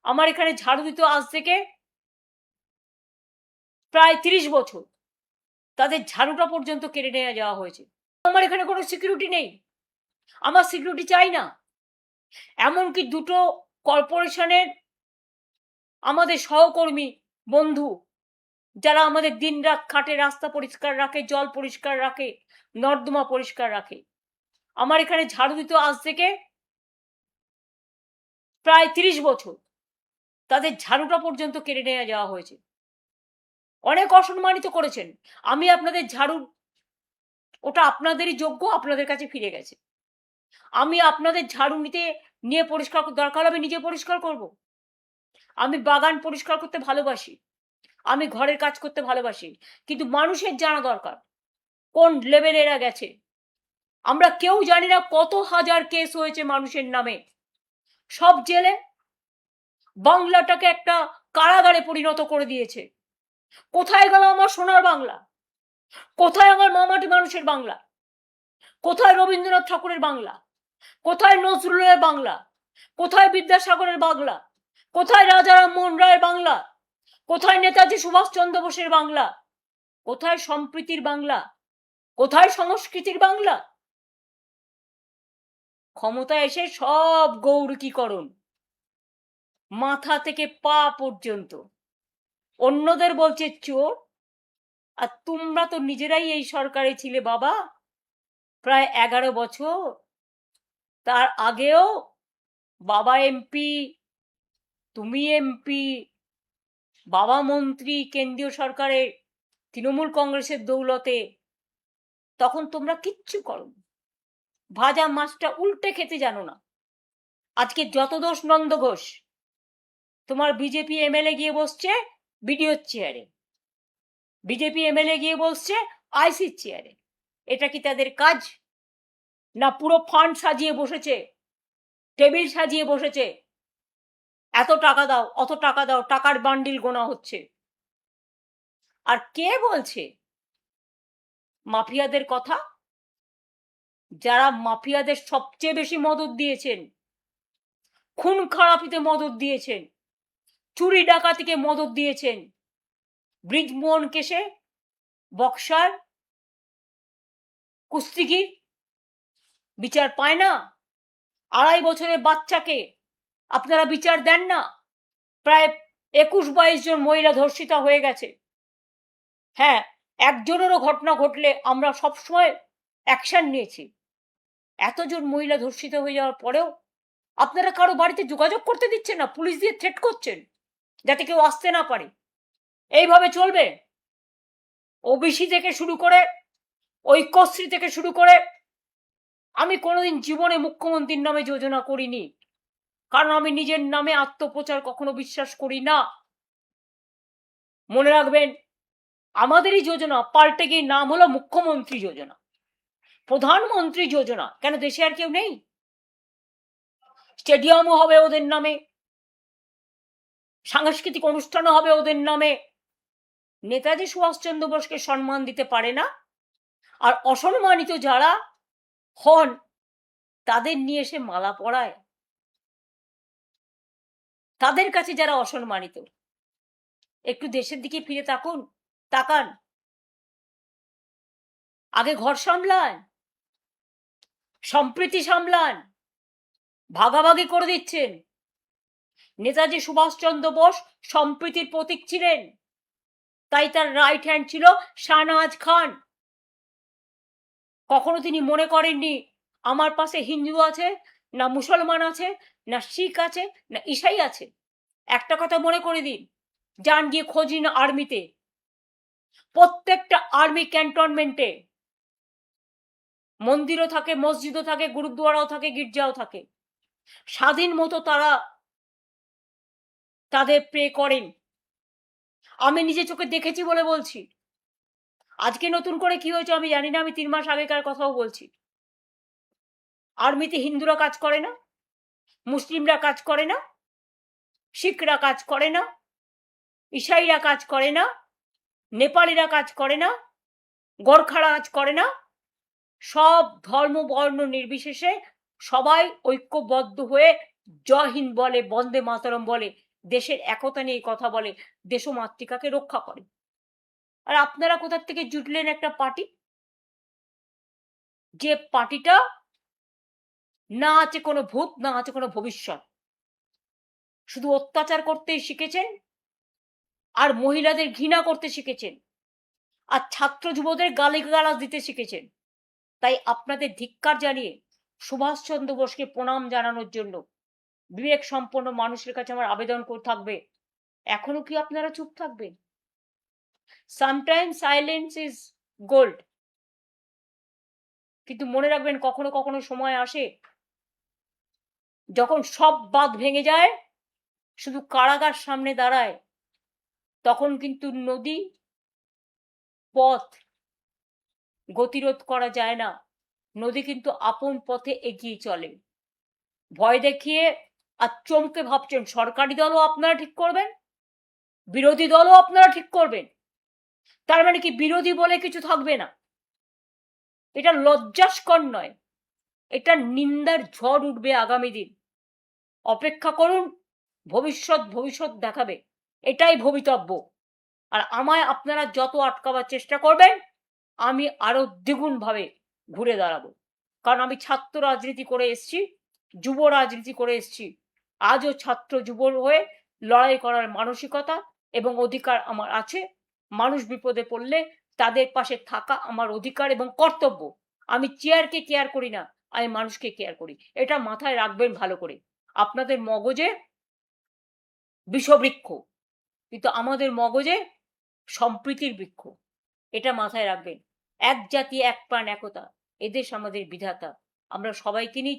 আমার এখানে ঝাড়ু দিত আজ থেকে প্রায় 30 বছর, তাদের ঝাড়ুটা পর্যন্ত কেড়ে নিয়ে যাওয়া হয়েছে। আমার এখানে কোনো সিকিউরিটি নেই, আমার সিকিউরিটি চাই না। এমনকি দুটো কর্পোরেশনের আমাদের সহকর্মী বন্ধু যারা আমাদের দিনরাত খাটে, রাস্তা পরিষ্কার রাখে, জল পরিষ্কার রাখে, নর্দমা পরিষ্কার রাখে, আমার এখানে ঝাড়ু দিত আজ থেকে প্রায় 30 বছর, তাদের ঝাড়ুটা পর্যন্ত কেড়ে নিয়ে যাওয়া হয়েছে। অনেক অসম্মানিত করেছেন। আমি আপনাদের ঝাড়ু, ওটা আপনাদেরই যোগ্য, আপনাদের কাছে ফিরে গেছে। আমি আপনাদের ঝাড়ু নিয়ে পরিষ্কার, দরকার আমি নিজে পরিষ্কার করব। আমি বাগান পরিষ্কার করতে ভালোবাসি, আমি ঘরের কাজ করতে ভালোবাসি, কিন্তু মানুষের জানা দরকার কোন লেভেলে এরা গেছে। আমরা কেউ জানি না কত হাজার কেস হয়েছে মানুষের নামে, সব জেলে। বাংলাটাকে একটা কারাগারে পরিণত করে দিয়েছে। কোথায় গেল আমার সোনার বাংলা? কোথায় আমার মামাটি মানুষের বাংলা? কোথায় রবীন্দ্রনাথ ঠাকুরের বাংলা? কোথায় নজরুলের বাংলা? কোথায় বিদ্যাসাগরের বাংলা? কোথায় রাজা রামমোহন রায়ের বাংলা? কোথায় নেতাজি সুভাষচন্দ্র বোসের বাংলা? কোথায় সম্প্রীতির বাংলা? কোথায় সংস্কৃতির বাংলা? ক্ষমতা এসে সব গৌরীকরণ, মাথা থেকে পা পর্যন্ত। অন্যদের বলছে চোর, আর তোমরা তো নিজেরাই এই সরকারে ছিলে বাবা প্রায় 11 বছর। তার আগেও বাবা এমপি, তুমি এমপি, বাবা মন্ত্রী কেন্দ্রীয় সরকারের তৃণমূল কংগ্রেসের দৌলতে। তখন তোমরা কিচ্ছু করো, ভাজা মাছটা উল্টে খেতে জানো না। আজকে যত দোষ নন্দ ঘোষ, তোমার বিজেপি এমএলএ গিয়ে বসছে বিডিওর চেয়ারে, বিজেপি এমএলএ গিয়ে বসছে আইসির চেয়ারে। এটা কি তাদের কাজ? না পুরো ফান্ড সাজিয়ে বসেছে, টেবিল সাজিয়ে বসেছে, এত টাকা দাও, অত টাকা দাও, টাকার বান্ডিল গোনা হচ্ছে। আর কে বলছে মাফিয়াদের কথা? যারা মাফিয়াদের সবচেয়ে বেশি মদত দিয়েছেন, খুন খারাপিতে মদত দিয়েছেন, চুরি ডাকাতিকে মদত দিয়েছেন, ব্রিজমোহন কেসে বক্সার কুস্তিগির বিচার পায় না, 2.5 বছরের বাচ্চাকে আপনারা বিচার দেন না, প্রায় 21-22 জন মহিলা ধর্ষিতা হয়ে গেছে। হ্যাঁ, একজনেরও ঘটনা ঘটলে আমরা সবসময় অ্যাকশন নিয়েছি। এতজন মহিলা ধর্ষিত হয়ে যাওয়ার পরেও আপনারা কারো বাড়িতে যোগাযোগ করতে দিচ্ছেন না, পুলিশ দিয়ে থ্রেট করছেন যাতে কেউ আসতে না পারে। এইভাবে চলবে? ওবিসি থেকে শুরু করে, ঐক্যশ্রী থেকে শুরু করে, আমি কোনোদিন জীবনে মুখ্যমন্ত্রীর নামে যোজনা করিনি, কারণ আমি নিজের নামে আত্মপ্রচার কখনো বিশ্বাস করি না। মনে রাখবেন, আমাদেরই যোজনা পাল্টে গিয়ে নাম হলো মুখ্যমন্ত্রী যোজনা, প্রধানমন্ত্রী যোজনা। কেন দেশে আর কেউ নেই? স্টেডিয়ামও হবে ওদের নামে, সাংস্কৃতিক অনুষ্ঠানও হবে ওদের নামে। নেতাজি সুভাষচন্দ্র বোসকে সম্মান দিতে পারে না, আর অসম্মানিত যারা হন তাদের নিয়ে এসে মালা পরায়। তাদের কাছে যারা অসম্মানিত, একটু দেশের দিকে ফিরে তাকান। আগে ঘর সামলান, সম্প্রীতি সামলান। ভাগাভাগি করে দিচ্ছেন। নেতাজি সুভাষচন্দ্র বোস সম্প্রীতির প্রতীক ছিলেন, তাই তার রাইট হ্যান্ড ছিল শাহনওয়াজ খান। কখনো তিনি মনে করেননি আমার পাশে হিন্দু আছে, না মুসলমান আছে, না শিখ আছে, না ঈসাই আছে। একটা কথা মনে করে দিন, যান গিয়ে খোঁজ নিন আর্মিতে, প্রত্যেকটা আর্মি ক্যান্টনমেন্টে মন্দিরও থাকে, মসজিদও থাকে, গুরুদ্বারাও থাকে, গির্জাও থাকে। স্বাধীন মতো তারা তাদের প্রে করেন। আমি নিজে চোখে দেখেছি বলে বলছি। আজকে নতুন করে কি হয়েছে আমি জানি না, আমি 3 মাস আগেকার কথাও বলছি। আর্মিতে হিন্দুরা কাজ করে না, মুসলিমরা কাজ করে না, শিখরা কাজ করে না, ঈসাইরা কাজ করে না, নেপালিরা কাজ করে না, গোর্খারা কাজ করে না। সব ধর্ম বর্ণ নির্বিশেষে সবাই ঐক্যবদ্ধ হয়ে জয় হিন্দ বলে, বন্দে মাতরম বলে, দেশের একতা নিয়ে কথা বলে, দেশ ও মাতৃকাকে রক্ষা করে। আর আপনারা কোথা থেকে জুটলেন একটা পার্টি, যে পার্টিটা না আছে কোনো ভূত, না আছে কোনো ভবিষ্যৎ, শুধু অত্যাচার করতেই শিখেছেন আর মহিলাদের ঘৃণা করতে শিখেছেন আর ছাত্র যুবদের গালিগালাজ দিতে শিখেছেন। তাই আপনাদের ধিক্কার জানিয়ে সুভাষচন্দ্র বোসকে প্রণাম জানানোর জন্য বিবেক সম্পন্ন মানুষের কাছে আমার আবেদন করে থাকবে, এখনো কি আপনারা চুপ থাকবেন? সামটাইম সাইলেন্স ইজ গোল্ড, কিন্তু মনে রাখবেন কখনো কখনো সময় আসে যখন সব বাঁধ ভেঙে যায়, শুধু কারাগার সামনে দাঁড়ায়, তখন কিন্তু নদী পথ গতিরোধ করা যায় না, নদী কিন্তু আপন পথে এগিয়ে চলে। ভয় দেখিয়ে আর চমকে ভাবছেন সরকারি দলও আপনারা ঠিক করবেন, বিরোধী দলও আপনারা ঠিক করবেন, তার মানে কি বিরোধী বলে কিছু থাকবে না? এটা লজ্জাস্কর নয়, এটা নিন্দার ঝড় উঠবে আগামী দিন। অপেক্ষা করুন, ভবিষ্যৎ দেখাবে, এটাই ভবিতব্য। আর আমায় আপনারা যত আটকাবার চেষ্টা করবেন, আমি আরো দ্বিগুণ ভাবে ঘুরে দাঁড়াবো, কারণ আমি ছাত্র রাজনীতি করে এসছি, যুব রাজনীতি করে এসছি। আজও ছাত্র যুবর হয়ে লড়াই করার মানসিকতা এবং অধিকার আমার আছে। মানুষ বিপদে পড়লে তাদের পাশে থাকা আমার অধিকার এবং কর্তব্য। আমি চেয়ারকে কেয়ার করি না, আমি মানুষকে কেয়ার করি, এটা মাথায় রাখবেন ভালো করে। আপনাদের মগজে বিষবৃক্ষ, কিন্তু আমাদের মগজে সম্প্রীতির বৃক্ষ, এটা মাথায় রাখবেন। এক জাতি এক প্রাণ একতা, এদেশ আমাদের বিধাতা, আমরা সবাইকে নিয়ে